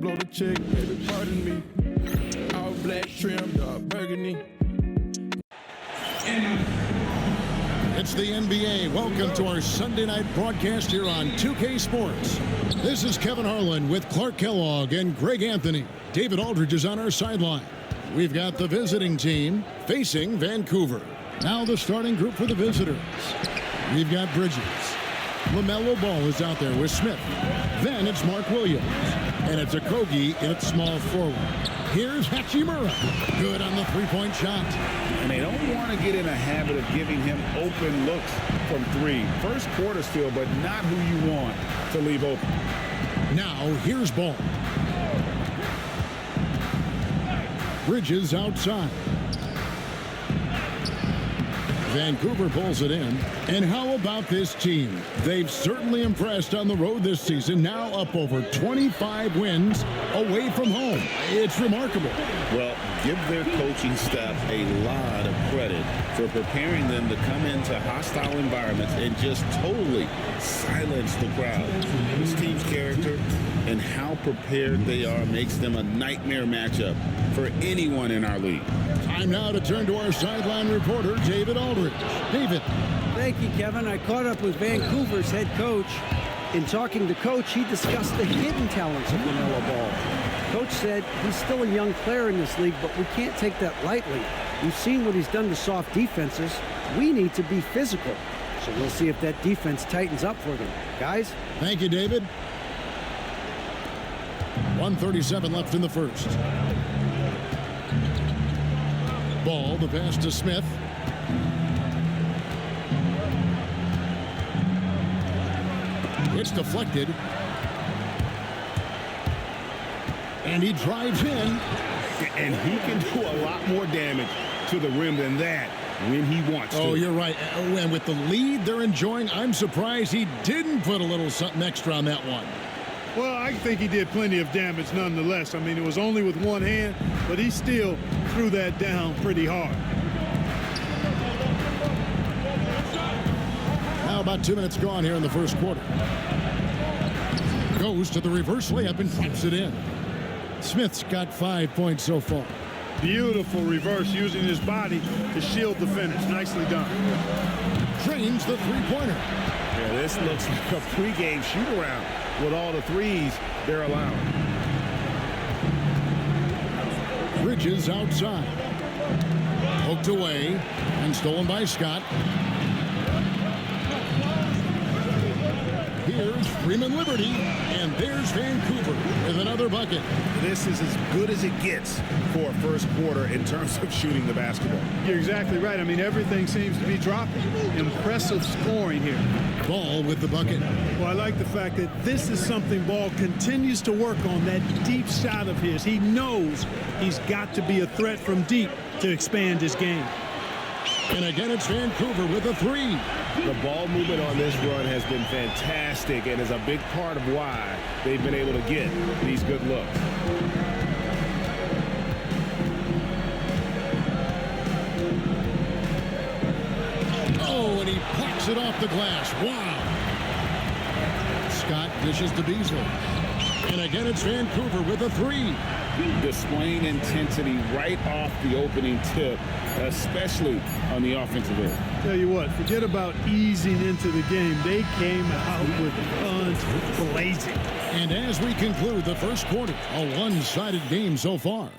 blow the check, baby, pardon me. All black trim, dark burgundy. It's the NBA. Welcome to our Sunday night broadcast here on 2K Sports. This is Kevin Harlan with Clark Kellogg and Greg Anthony. David Aldridge is on our sideline. We've got the visiting team facing Vancouver. Now the starting group for the visitors. We've got Bridges. LaMelo Ball is out there with Smith. Then it's Mark Williams. And it's Okogie in its small forward. Here's Hachimura. Good on the three-point shot. And they don't want to get in a habit of giving him open looks from three. First quarter still, but not who you want to leave open. Now here's Ball. Bridges outside. Vancouver pulls it in. And how about this team? They've certainly impressed on the road this season, now up over 25 wins away from home. It's remarkable. Well, give their coaching staff a lot of credit for preparing them to come into hostile environments and just totally silence the crowd. This team's character and how prepared they are makes them a nightmare matchup for anyone in our league. Time now to turn to our sideline reporter, David Aldridge. David. Thank you, Kevin. I caught up with Vancouver's head coach. In talking to Coach, he discussed the hidden talents of LaMelo Ball. Coach said he's still a young player in this league, but we can't take that lightly. We've seen what he's done to soft defenses. We need to be physical. So we'll see if that defense tightens up for them. Guys? Thank you, David. 1:37 left in the first. Ball, the pass to Smith. It's deflected. And he drives in. And he can do a lot more damage to the rim than that when he wants to. Oh, you're right. And with the lead they're enjoying, I'm surprised he didn't put a little something extra on that one. Well, I think he did plenty of damage nonetheless. I mean, it was only with one hand, but he still threw that down pretty hard. Now about 2 minutes gone here in the first quarter. Goes to the reverse layup and pops it in. Smith's got 5 points so far. Beautiful reverse using his body to shield the finish. Nicely done. Drains the three-pointer. Yeah, this looks like a pregame shoot-around with all the threes they're allowing. Bridges outside. Poked away and stolen by Scott. Here's Freeman Liberty, and there's Vancouver with another bucket. This is as good as it gets for a first quarter in terms of shooting the basketball. You're exactly right. I mean, everything seems to be dropping. Impressive scoring here. Ball with the bucket. Well, I like the fact that this is something Ball continues to work on, that deep shot of his. He knows he's got to be a threat from deep to expand his game. And again, it's Vancouver with a three. The ball movement on this run has been fantastic and is a big part of why they've been able to get these good looks. Oh, and he packs it off the glass. Wow. Scott dishes to Beasley. And again, it's Vancouver with a three. Displaying intensity right off the opening tip, especially on the offensive end. Tell you what, forget about easing into the game. They came out with guns blazing. And as we conclude the first quarter, a one-sided game so far.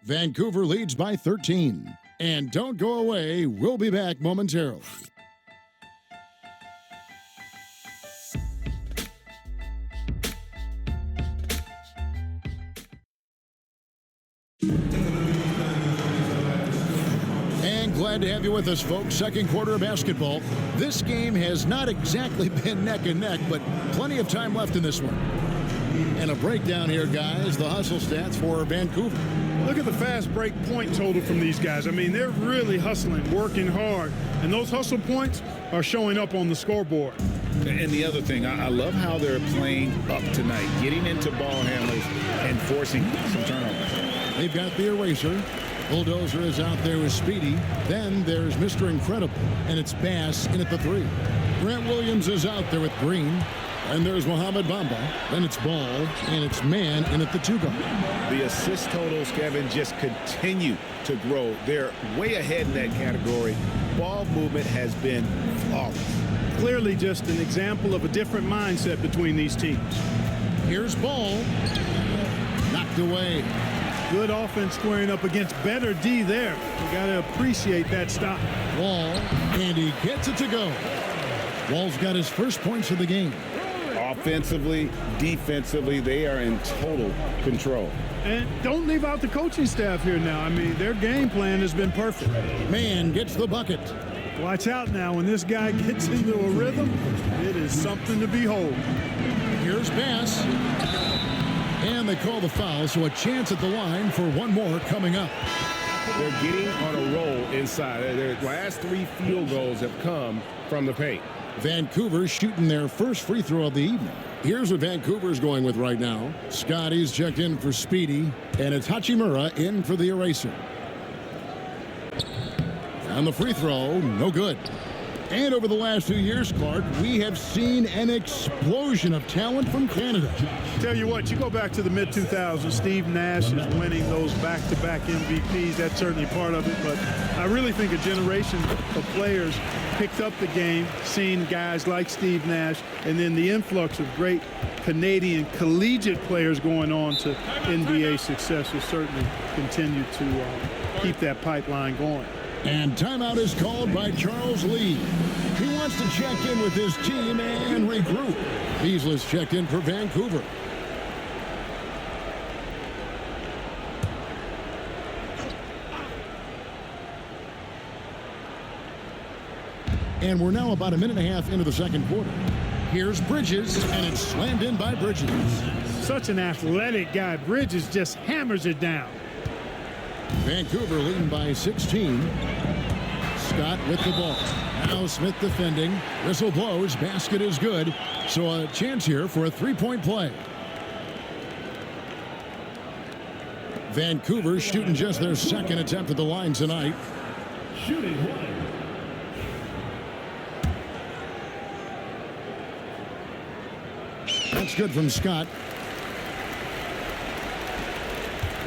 Vancouver leads by 13. And don't go away. We'll be back momentarily. Glad to have you with us, folks. Second quarter of basketball. This game has not exactly been neck and neck, but plenty of time left in this one. And a breakdown here, guys. The hustle stats for Vancouver. Look at the fast break point total from these guys. I mean, they're really hustling, working hard, and those hustle points are showing up on the scoreboard. And the other thing, I love how they're playing up tonight, getting into ball handlers and forcing some turnovers. They've got the eraser. Bulldozer is out there with Speedy. Then there's Mr. Incredible, and it's Bass in at the three. Grant Williams is out there with Green. And there's Mohamed Bamba. Then it's Ball, and it's man in at the 2-guard. The assist totals, Kevin, just continue to grow. They're way ahead in that category. Ball movement has been flawless. Clearly just an example of a different mindset between these teams. Here's Ball. Knocked away. Good offense squaring up against better D there. You got to appreciate that stop. Wall, and he gets it to go. Wall's got his first points of the game. Offensively, defensively, they are in total control. And don't leave out the coaching staff here now. I mean, their game plan has been perfect. Man gets the bucket. Watch out now. When this guy gets into a rhythm, it is something to behold. Here's Bass. And they call the foul, so a chance at the line for one more coming up. They're getting on a roll inside. Their last 3 field goals have come from the paint. Vancouver shooting their first free throw of the evening. Here's what Vancouver's going with right now. Scotty's checked in for Speedy, and it's Hachimura in for the eraser. And the free throw, no good. And over the last 2 years, Clark, we have seen an explosion of talent from Canada. Tell you what, you go back to the mid-2000s, Steve Nash is winning those back-to-back MVPs. That's certainly part of it, but I really think a generation of players picked up the game, seeing guys like Steve Nash, and then the influx of great Canadian collegiate players going on to NBA success will certainly continue to keep that pipeline going. And timeout is called by Charles Lee. He wants to check in with his team and regroup. Beasley's checked in for Vancouver. And we're now about a minute and a half into the second quarter. Here's Bridges, and it's slammed in by Bridges. Such an athletic guy. Bridges just hammers it down. Vancouver leading by 16. Scott with the ball. Now Smith defending. Whistle blows. Basket is good. So a chance here for a three-point play. Vancouver shooting just their second attempt at the line tonight. Shooting one. That's good from Scott.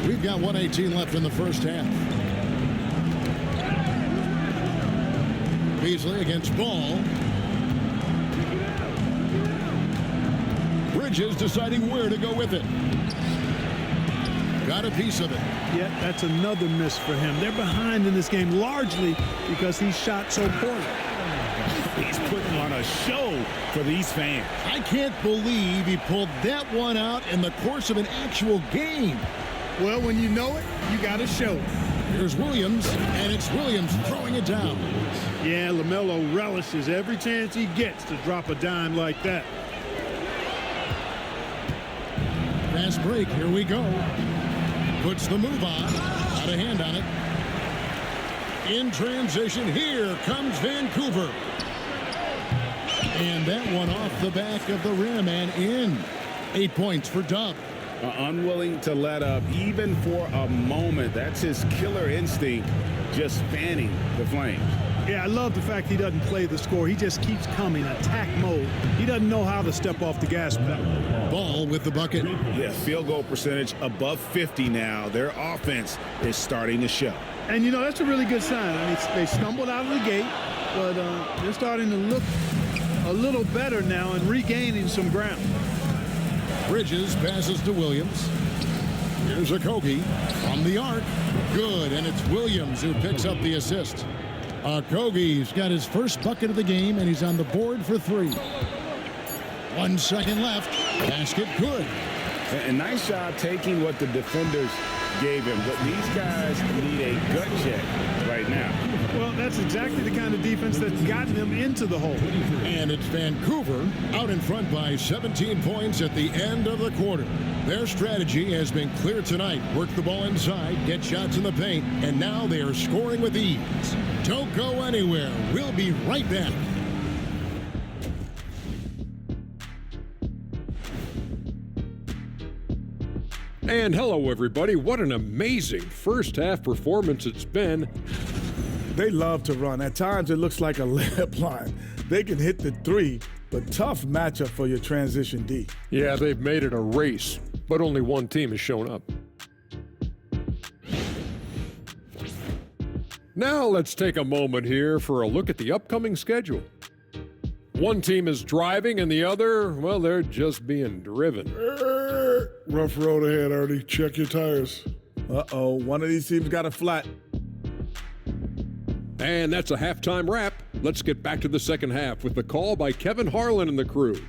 We've got 1:18 left in the first half. Beasley against Ball. Bridges deciding where to go with it. Got a piece of it. Yeah, that's another miss for him. They're behind in this game largely because he shot so poorly. He's putting on a show for these fans. I can't believe he pulled that one out in the course of an actual game. Well, when you know it, you got to show it. Here's Williams, and it's Williams throwing it down. Yeah, LaMelo relishes every chance he gets to drop a dime like that. Fast break, here we go. Puts the move on. Got a hand on it. In transition, here comes Vancouver. And that one off the back of the rim and in. 8 points for Dub. Unwilling to let up even for a moment. That's his killer instinct, just fanning the flames. Yeah, I love the fact he doesn't play the score. He just keeps coming, attack mode. He doesn't know how to step off the gas pedal. Ball with the bucket. Yeah, field goal percentage above 50 now. Their offense is starting to show. And, you know, that's a really good sign. I mean, they stumbled out of the gate, but they're starting to look a little better now and regaining some ground. Bridges passes to Williams. Here's Okogie from the arc. Good, and it's Williams who picks up the assist. Okogie's got his first bucket of the game, and he's on the board for 3. 1 second left. Basket good. And nice job taking what the defenders gave him. But these guys need a gut check right now. Well, that's exactly the kind of defense that's gotten them into the hole. And it's Vancouver out in front by 17 points at the end of the quarter. Their strategy has been clear tonight. Work the ball inside, get shots in the paint, and now they are scoring with ease. Don't go anywhere. We'll be right back. And hello, everybody. What an amazing first half performance it's been. They love to run. At times, it looks like a layup line. They can hit the 3, but tough matchup for your transition D. Yeah, they've made it a race, but only one team has shown up. Now let's take a moment here for a look at the upcoming schedule. One team is driving and the other, well, they're just being driven. Rough road ahead, Artie. Check your tires. Uh-oh, one of these teams got a flat. And that's a halftime wrap. Let's get back to the second half with the call by Kevin Harlan and the crew.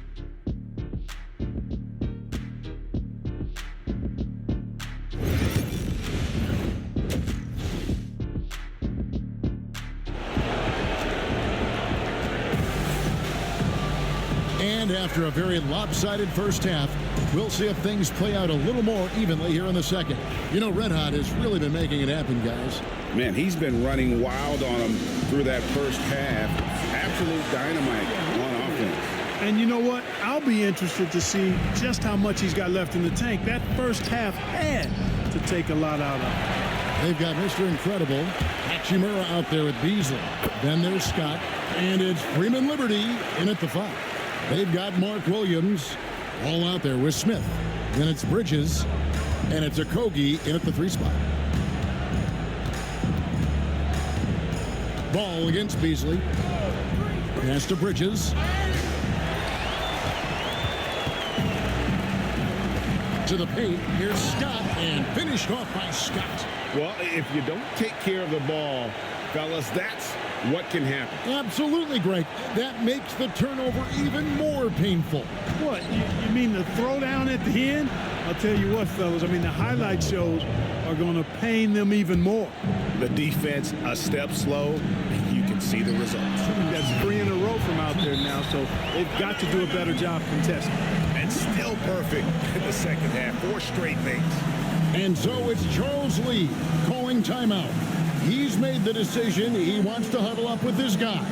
And after a very lopsided first half, we'll see if things play out a little more evenly here in the second. You know, Red Hot has really been making it happen, guys. Man, he's been running wild on them through that first half. Absolute dynamite on offense. And you know what? I'll be interested to see just how much he's got left in the tank. That first half had to take a lot out of him. They've got Mr. Incredible, Hachimura out there with Beasley. Then there's Scott, and it's Freeman Liberty in at the 5. They've got Mark Williams all out there with Smith. Then it's Bridges, and it's Okogie in at the 3 spot. Ball against Beasley. Pass to Bridges. To the paint. Here's Scott, and finished off by Scott. Well, if you don't take care of the ball, fellas, that's what can happen. Absolutely, Greg. That makes the turnover even more painful. What, you mean the throwdown at the end? I'll tell you what, fellas, I mean, the highlight shows are going to pain them even more. The defense a step slow, and you can see the results. That's 3 in a row from out there now, so they've got to do a better job contesting. And still perfect in the second half. 4 straight makes. And so it's Charles Lee calling timeout. He's made the decision. He wants to huddle up with his guys.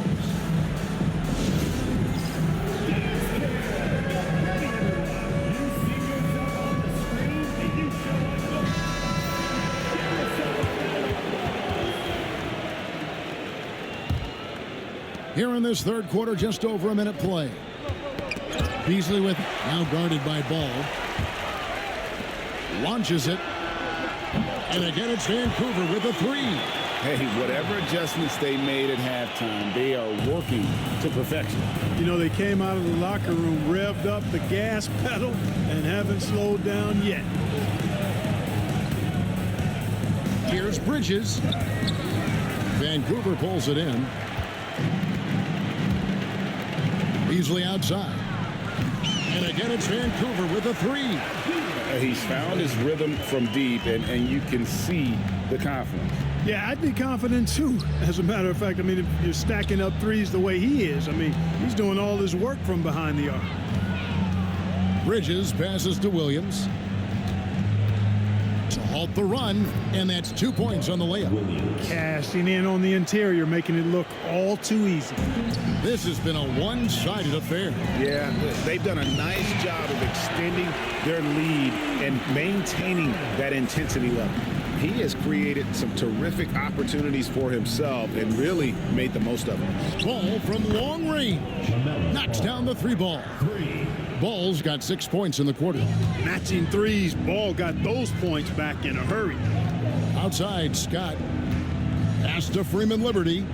Here in this third quarter, just over a minute play. Beasley with it, now guarded by Ball. Launches it. And again, it's Vancouver with a 3. Hey, whatever adjustments they made at halftime, they are working to perfection. You know, they came out of the locker room, revved up the gas pedal, and haven't slowed down yet. Here's Bridges. Vancouver pulls it in. Beasley outside. And again, it's Vancouver with a 3. He's found his rhythm from deep, and you can see the confidence. Yeah, I'd be confident too. As a matter of fact, I mean, if you're stacking up threes the way he is, I mean, he's doing all this work from behind the arc. Bridges passes to Williams to halt the run, and that's 2 points on the layup. Cashing in on the interior, making it look all too easy. This has been a one-sided affair. Yeah, they've done a nice job of extending their lead and maintaining that intensity level. He has created some terrific opportunities for himself and really made the most of it. Ball from long range. Knocks down the 3 ball. Ball's got 6 points in the quarter. Matching threes, Ball got those points back in a hurry. Outside, Scott. Pass to Freeman Liberty.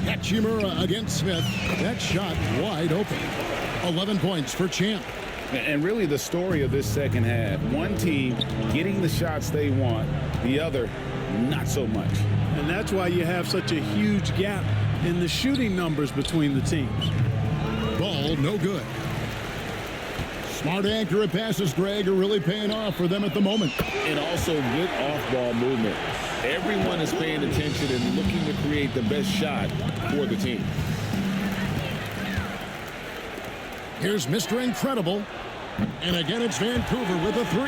Hachimura against Smith. That shot wide open. 11 points for Champ. And really the story of this second half, one team getting the shots they want, the other not so much. And that's why you have such a huge gap in the shooting numbers between the teams. Ball no good. Smart, accurate passes, Greg, are really paying off for them at the moment. And also good off-ball movement. Everyone is paying attention and looking to create the best shot for the team. Here's Mr. Incredible. And again, it's Vancouver with a 3.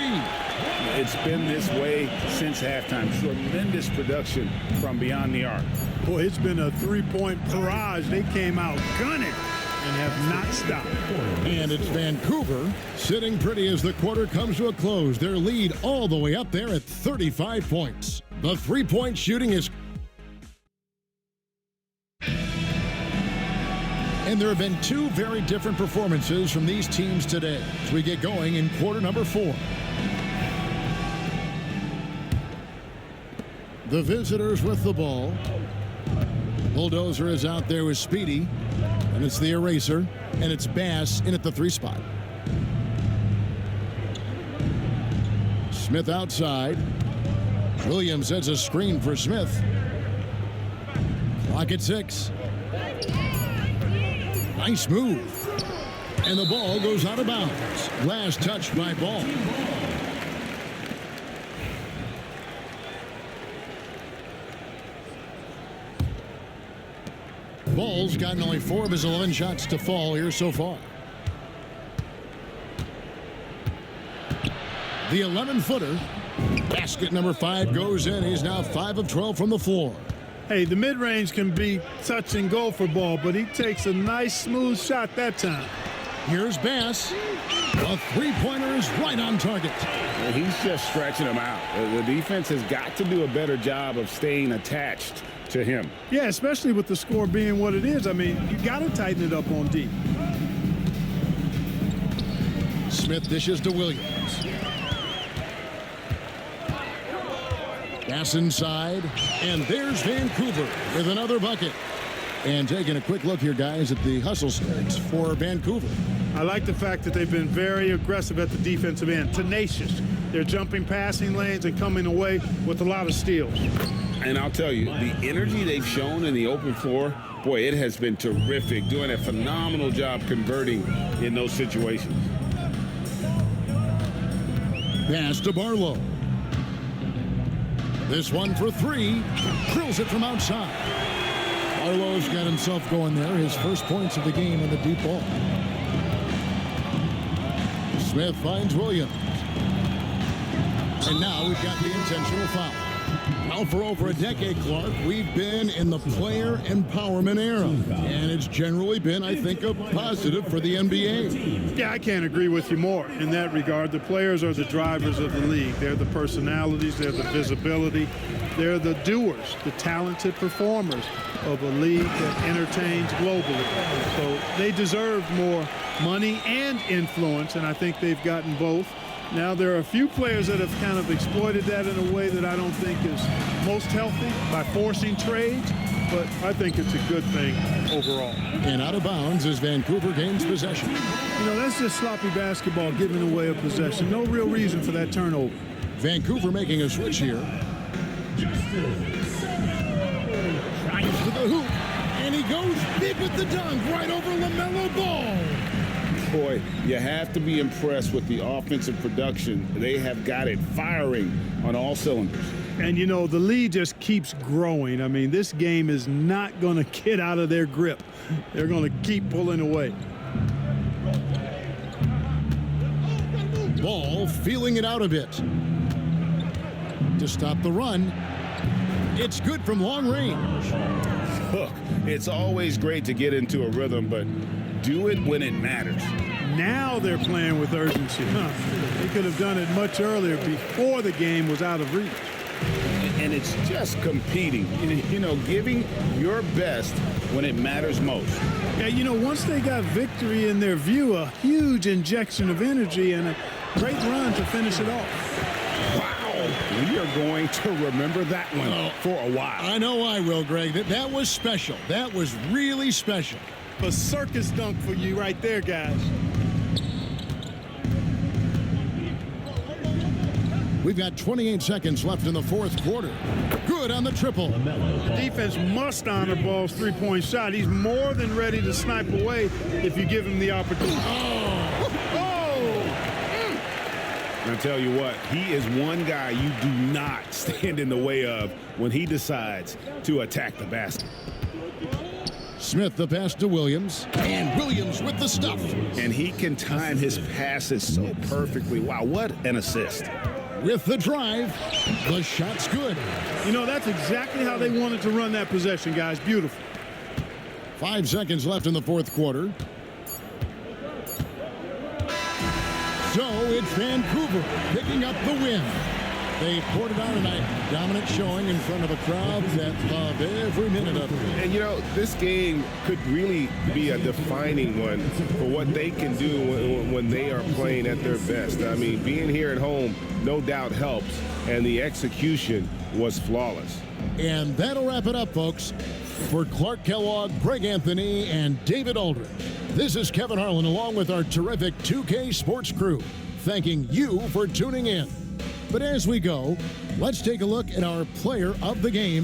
It's been this way since halftime. Tremendous production from beyond the arc. Boy, it's been a three-point barrage. They came out gunning and have not stopped. And it's Vancouver sitting pretty as the quarter comes to a close. Their lead all the way up there at 35 points. The three-point shooting is... And there have been two very different performances from these teams today as we get going in quarter number 4. The visitors with the ball. Bulldozer is out there with Speedy, and it's the eraser, and it's Bass in at the 3 spot. Smith outside. Williams sets a screen for Smith. Clock at 6. Nice move. And the ball goes out of bounds. Last touch by Ball. Ball's gotten only 4 of his 11 shots to fall here so far. The 11-footer. Basket number 5 goes in. He's now 5 of 12 from the floor. Hey, the mid-range can be touch and go for Ball, but he takes a nice, smooth shot that time. Here's Bass. A three-pointer is right on target. He's just stretching him out. The defense has got to do a better job of staying attached to him. Yeah, especially with the score being what it is. I mean, you got to tighten it up on D. Smith dishes to Williams. Bass inside, and there's Vancouver with another bucket. And taking a quick look here, guys, at the hustle stats for Vancouver. I like the fact that they've been very aggressive at the defensive end, tenacious. They're jumping passing lanes and coming away with a lot of steals. And I'll tell you, the energy they've shown in the open floor, boy, it has been terrific, doing a phenomenal job converting in those situations. Pass to Barlow. This one for 3. Drills it from outside. Barlow's got himself going there. His first points of the game on the deep ball. Smith finds Williams. And now we've got the intentional foul. Well, for over a decade, Clark, we've been in the player empowerment era. And it's generally been, I think, a positive for the NBA. Yeah, I can't agree with you more in that regard. The players are the drivers of the league. They're the personalities. They're the visibility. They're the doers, the talented performers of a league that entertains globally. So they deserve more money and influence, and I think they've gotten both. Now, there are a few players that have kind of exploited that in a way that I don't think is most healthy by forcing trades, but I think it's a good thing overall. And out of bounds as Vancouver gains possession. You know, that's just sloppy basketball, giving away a possession. No real reason for that turnover. Vancouver making a switch here. Drives to the hoop, and he goes big with the dunk right over LaMelo Ball. Boy, you have to be impressed with the offensive production. They have got it firing on all cylinders. And, you know, the lead just keeps growing. I mean, this game is not going to get out of their grip. They're going to keep pulling away. Ball feeling it out a bit. To stop the run. It's good from long range. Look, it's always great to get into a rhythm, but do it when it matters. Now they're playing with urgency. They could have done it much earlier before the game was out of reach. And it's just competing, you know, giving your best when it matters most. Yeah, you know, once they got victory in their view, a huge injection of energy and a great run to finish it off. Wow. We are going to remember that one for a while. I know I will, Greg. That was special. That was really special. A circus dunk for you right there, guys. We've got 28 seconds left in the fourth quarter. Good on the triple. The defense must honor Ball's three-point shot. He's more than ready to snipe away if you give him the opportunity. I tell you what, he is one guy you do not stand in the way of when he decides to attack the basket. Smith the pass to Williams, and Williams with the stuff. And he can time his passes so perfectly. Wow, what an assist. With the drive, the shot's good. You know, that's exactly how they wanted to run that possession, guys. Beautiful. 5 seconds left in the fourth quarter. So it's Vancouver picking up the win. They poured it on tonight. Dominant showing in front of a crowd that loved every minute of it. And, you know, this game could really be a defining one for what they can do when they are playing at their best. I mean, being here at home no doubt helps, and the execution was flawless. And that'll wrap it up, folks. For Clark Kellogg, Greg Anthony, and David Aldridge, this is Kevin Harlan along with our terrific 2K Sports crew, thanking you for tuning in. But as we go, let's take a look at our player of the game.